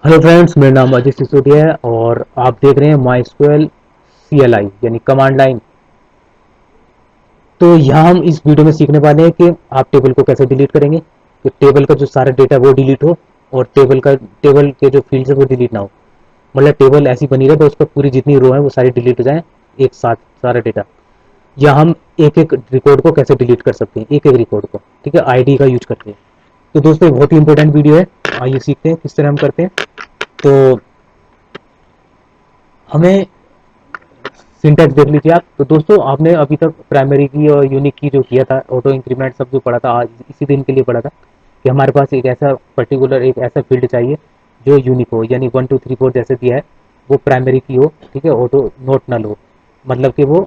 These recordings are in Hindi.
हेलो फ्रेंड्स, मेरा नाम अजय सिसोदिया है और आप देख रहे हैं माई स्क्वेल CLI यानी कमांड लाइन। तो यहाँ हम इस वीडियो में सीखने वाले हैं कि आप टेबल को कैसे डिलीट करेंगे कि टेबल का जो सारा डेटा वो डिलीट हो और टेबल के जो फील्ड है वो डिलीट ना हो। मतलब टेबल ऐसी बनी रहे तो उस पर पूरी जितनी रो है वो सारी डिलीट हो जाए एक साथ सारा डेटा। या हम एक एक रिकॉर्ड को कैसे डिलीट कर सकते हैं, एक एक रिकॉर्ड को, ठीक है, आईडी का यूज करके। तो दोस्तों ये बहुत ही इंपॉर्टेंट वीडियो है। आइए सीखते हैं किस तरह हम करते हैं। तो हमें सिंटैक्स देख लीजिए आप। तो दोस्तों आपने अभी तक प्राइमरी की और यूनिक की जो किया था, ऑटो इंक्रीमेंट सब जो पढ़ा था, आज इसी दिन के लिए पढ़ा था कि हमारे पास एक ऐसा पर्टिकुलर एक ऐसा फील्ड चाहिए जो यूनिक हो, यानी 1 2 3 4 जैसे दिया है वो प्राइमरी की हो, ठीक है, ऑटो नोट नल हो। मतलब कि वो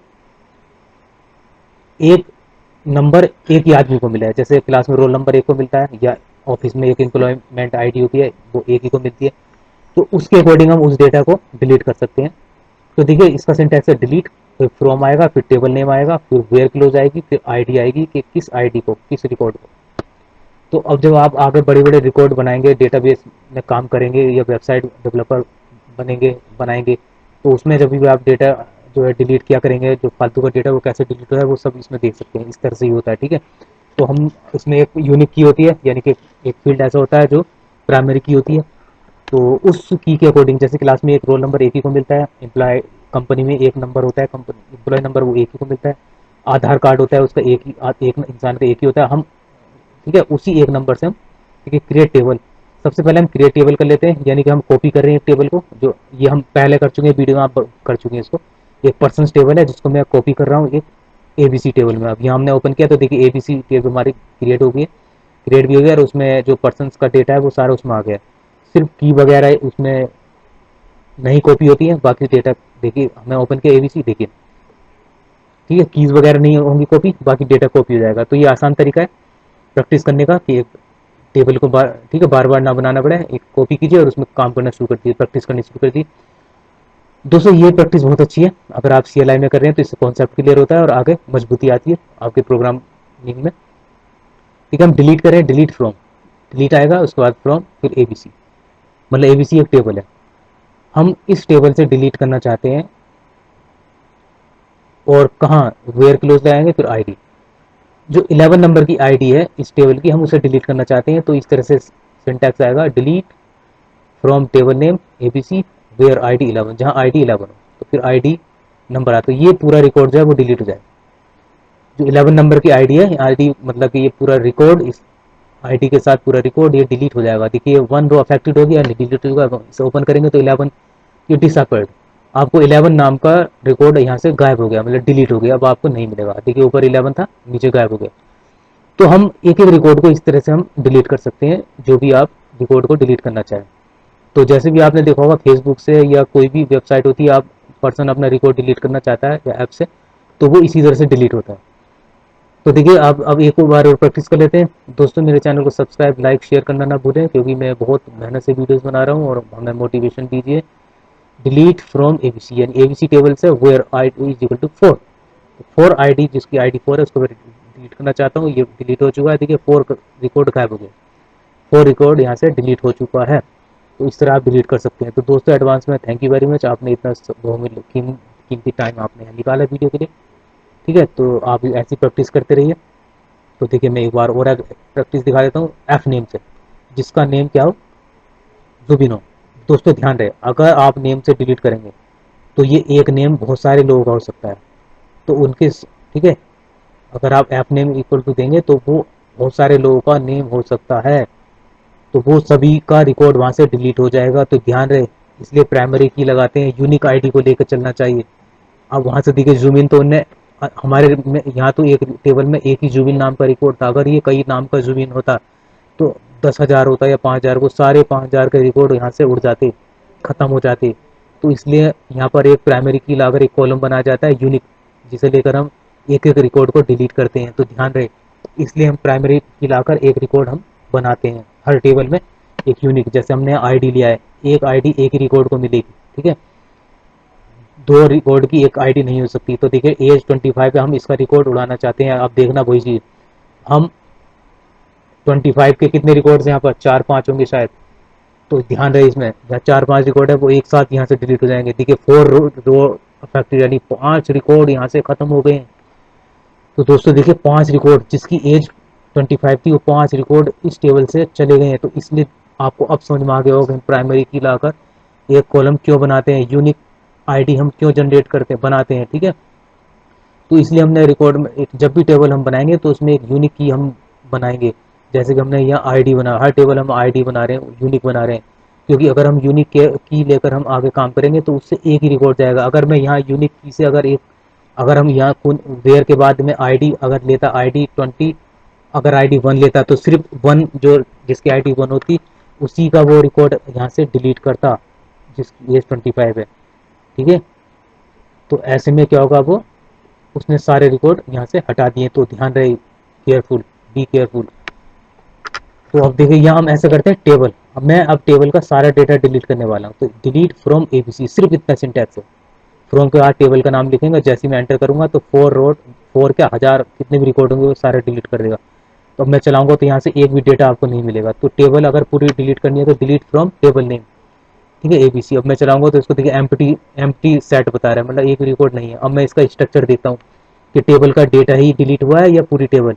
एक नंबर एक ही आदमी को मिला है, जैसे क्लास में रोल नंबर एक को मिलता है या ऑफिस में एक एम्प्लॉयमेंट आईडी होती है वो एक ही को मिलती है। तो उसके अकॉर्डिंग हम उस डेटा को डिलीट कर सकते हैं। तो देखिए इसका सिंटैक्स है डिलीट, फिर फ्रॉम आएगा, फिर टेबल नेम आएगा, फिर वेयर क्लोज आएगी, फिर आईडी आएगी कि किस आईडी को, किस रिकॉर्ड को। तो अब जब आप आगे बड़े बड़े रिकॉर्ड बनाएंगे, डेटाबेस में काम करेंगे या वेबसाइट डेवलपर बनेंगे बनाएंगे, तो उसमें जब भी आप डेटा जो है डिलीट किया करेंगे, जो फालतू का डेटा वो कैसे डिलीट होता है वो सब इसमें देख सकते हैं। इस तरह से ही होता है, ठीक है। तो हम इसमें एक यूनिक की होती है, यानी कि एक फील्ड ऐसा होता है जो प्राइमरी की होती है। तो उस की के अकॉर्डिंग, जैसे क्लास में एक रोल नंबर एक ही को मिलता है, एम्प्लॉय कंपनी में एक नंबर होता है, कंपनी एम्प्लॉय नंबर वो एक ही को मिलता है, आधार कार्ड होता है उसका एक इंसान का एक ही होता है। हम, ठीक है, उसी एक नंबर से हम, ठीक है, क्रिएट टेबल। सबसे पहले हम क्रिएट टेबल कर लेते हैं, यानी कि हम कॉपी कर रहे हैं एक टेबल को, जो ये हम पहले कर चुके हैं, वीडियो में आप कर चुके हैं इसको। एक पर्सन टेबल है जिसको मैं कॉपी कर रहा हूँ एक ABC टेबल में। अब यहाँ हमने ओपन किया तो देखिए ABC टेबल हमारी क्रिएट हो गई, क्रिएट भी हो गया, और उसमें जो पर्सन का डेटा है वो सारा उसमें आ गया। सिर्फ की वगैरह उसमें नहीं कॉपी होती है, बाकी डेटा देखिए हमें ओपन किया ABC, देखिए, ठीक है, कीज वगैरह नहीं होंगी कॉपी, बाकी डेटा कॉपी हो जाएगा। तो ये आसान तरीका है प्रैक्टिस करने का कि एक टेबल को बार, ठीक है, बार बार ना बनाना पड़े, एक कॉपी कीजिए और उसमें काम करना शुरू कर दिए, प्रैक्टिस करनी शुरू कर दी। दोस्तों ये प्रैक्टिस बहुत अच्छी है, अगर आप CLI में कर रहे हैं तो इससे कॉन्सेप्ट क्लियर होता है और आगे मजबूती आती है आपके प्रोग्रामिंग में। ठीक है, हम डिलीट करें, डिलीट फ्रॉम, डिलीट आएगा, उसके बाद फ्रॉम, फिर ABC। मतलब ABC एक टेबल है, हम इस टेबल से डिलीट करना चाहते हैं, और कहाँ, वेयर क्लोज लाएंगे, फिर आईडी। जो 11 नंबर की आईडी है इस टेबल की, हम उसे डिलीट करना चाहते हैं, तो इस तरह से सिंटैक्स आएगा delete from table name ABC where ID 11, जहाँ ID 11 हो तो फिर आईडी नंबर आता है, तो ये पूरा रिकॉर्ड जो है वो डिलीट हो जाए। जो 11 नंबर की आईडी है, आईडी मतलब कि ये पूरा रिकॉर्ड, इस आईडी के साथ पूरा रिकॉर्ड ये डिलीट हो जाएगा। देखिए वन रो अफेक्टेड होगी, डिलीट होगा। इसे ओपन करेंगे तो 11 ये डिसअपेयर्ड, आपको 11 नाम का रिकॉर्ड यहाँ से गायब हो गया, मतलब डिलीट हो गया, अब आपको नहीं मिलेगा। देखिए ऊपर 11 था, नीचे गायब हो गया। तो हम एक एक रिकॉर्ड को इस तरह से हम डिलीट कर सकते हैं, जो भी आप रिकॉर्ड को डिलीट करना चाहें। तो जैसे भी आपने देखा होगा फेसबुक से या कोई भी वेबसाइट होती है, आप पर्सन अपना रिकॉर्ड डिलीट करना चाहता है या ऐप से, तो वो इसी तरह से डिलीट होता है। तो देखिए आप अब एक बार और प्रैक्टिस कर लेते हैं। दोस्तों मेरे चैनल को सब्सक्राइब, लाइक, शेयर करना ना भूलें, क्योंकि मैं बहुत मेहनत से वीडियोस बना रहा हूँ और हमें मोटिवेशन दीजिए। डिलीट फ्रॉम ABC, यानी ABC टेबल से where ID is equal to 4, 4 ID, जिसकी ID 4 है उसको मैं डिलीट करना चाहता हूँ, ये डिलीट हो चुका है। देखिए 4 रिकॉर्ड गायब हो गया, 4 रिकॉर्ड यहाँ से डिलीट हो चुका है। तो इस तरह आप डिलीट कर सकते हैं। तो दोस्तों एडवांस में थैंक यू वेरी मच, आपने इतना बहुमूल्य कीमती टाइम आपने निकाला वीडियो के लिए। ठीक है, तो आप ऐसी प्रैक्टिस करते रहिए। तो देखिए मैं एक बार और प्रैक्टिस दिखा देता हूँ F नेम से, जिसका नेम क्या हो, जुबिनो। दोस्तों ध्यान रहे, अगर आप नेम से डिलीट करेंगे तो ये एक नेम बहुत सारे लोगों का हो सकता है, तो उनके, ठीक है, अगर आप ऐप नेम इक्वल टू देंगे तो वो बहुत सारे लोगों का नेम हो सकता है, तो वो सभी का रिकॉर्ड वहां से डिलीट हो जाएगा। तो ध्यान रहे, इसलिए प्राइमरी की लगाते हैं, यूनिक आईडी को लेकर चलना चाहिए। अब वहां से देखिए जूम इन, तो उनने हमारे यहाँ तो एक टेबल में एक ही जूबिन नाम का रिकॉर्ड था, अगर ये कई नाम का जूबिन होता तो 10,000 होता या 5,000, वो सारे 5,000 के रिकॉर्ड यहाँ से उड़ जाते, खत्म हो जाते। तो इसलिए यहाँ पर एक प्राइमरी की लाकर एक कॉलम बनाया जाता है यूनिक, जिसे लेकर हम एक एक रिकॉर्ड को डिलीट करते हैं। तो ध्यान रहे, इसलिए हम प्राइमरी की लाकर एक रिकॉर्ड हम बनाते हैं हर टेबल में, एक यूनिक। जैसे हमने आईडी लिया है, एक आईडी एक ही रिकॉर्ड को मिलेगी, ठीक है, दो रिकॉर्ड की एक आईडी नहीं हो सकती। तो देखिए एज 25 है, हम इसका रिकॉर्ड उड़ाना चाहते हैं, अब देखना वही चीज, हम 25 के कितने रिकॉर्ड्स यहाँ पर, 4 5 होंगे शायद, तो ध्यान रहे इसमें, जहाँ 4-5 रिकॉर्ड है वो एक साथ यहाँ से डिलीट हो जाएंगे। देखिए 4 रो फैक्ट्री यानी 5 रिकॉर्ड यहाँ से खत्म हो गए हैं। तो दोस्तों देखिए 5 रिकॉर्ड जिसकी एज 25 थी वो 5 रिकॉर्ड इस टेबल से चले गए हैं। तो इसलिए आपको अब समझ में आ गया होगा हम प्राइमरी की लाकर एक कॉलम क्यों बनाते हैं, यूनिक आईडी हम क्यों जनरेट करते बनाते हैं, ठीक है। तो इसलिए हमने रिकॉर्ड में एक जब भी टेबल हम बनाएंगे तो उसमें एक यूनिक की हम बनाएंगे। जैसे कि हमने यहाँ आईडी बना, हर टेबल हम आईडी बना रहे हैं, यूनिक बना रहे हैं। क्योंकि अगर हम यूनिक की लेकर हम आगे काम करेंगे तो उससे एक ही रिकॉर्ड जाएगा। अगर मैं यहाँ यूनिक की से अगर हम यहाँ वेयर के बाद में आईडी अगर लेता ID 20, अगर ID 1 लेता तो सिर्फ 1 जो जिसकी ID 1 होती उसी का वो रिकॉर्ड यहाँ से डिलीट करता जिसकी एज 25 है, ठीक है। तो ऐसे में क्या होगा, वो उसने सारे रिकॉर्ड यहाँ से हटा दिए। तो ध्यान रहे, केयरफुल, बी केयरफुल। तो अब देखिए यहाँ हम ऐसा करते हैं टेबल। अब टेबल का सारा डेटा डिलीट करने वाला हूँ। तो डिलीट फ्रॉम एबीसी, सिर्फ इतना सिंटैक्स है। फ्रॉम के बाद टेबल का नाम लिखेंगे, जैसे मैं एंटर करूंगा तो 4 क्या 1000 कितने भी रिकॉर्ड होंगे वो सारे डिलीट कर देगा। तो अब मैं चलाऊंगा तो यहाँ से एक भी डेटा आपको नहीं मिलेगा। तो टेबल अगर पूरी डिलीट करनी है तो डिलीट फ्रॉम टेबल नेम, ठीक है, एबीसी। अब मैं चलाऊंगा तो इसको देखिए एम्प्टी सेट बता रहा है, मतलब एक रिकॉर्ड नहीं है। अब मैं इसका स्ट्रक्चर देखता हूँ कि टेबल का डेटा ही डिलीट हुआ है या पूरी टेबल।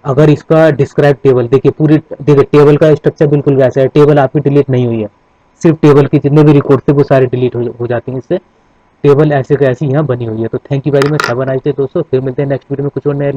अगर इसका डिस्क्राइब टेबल देखिए, देखिए टेबल का स्ट्रक्चर बिल्कुल वैसा है, टेबल आपकी डिलीट नहीं हुई है। सिर्फ टेबल के जितने भी रिकॉर्ड थे वो सारे डिलीट हो जाते हैं इससे। टेबल ऐसे का ऐसी यहाँ बनी हुई है। तो thank you very much, have a nice day दोस्तों। फिर मिलते हैं नेक्स्ट वीडियो में कुछ और नया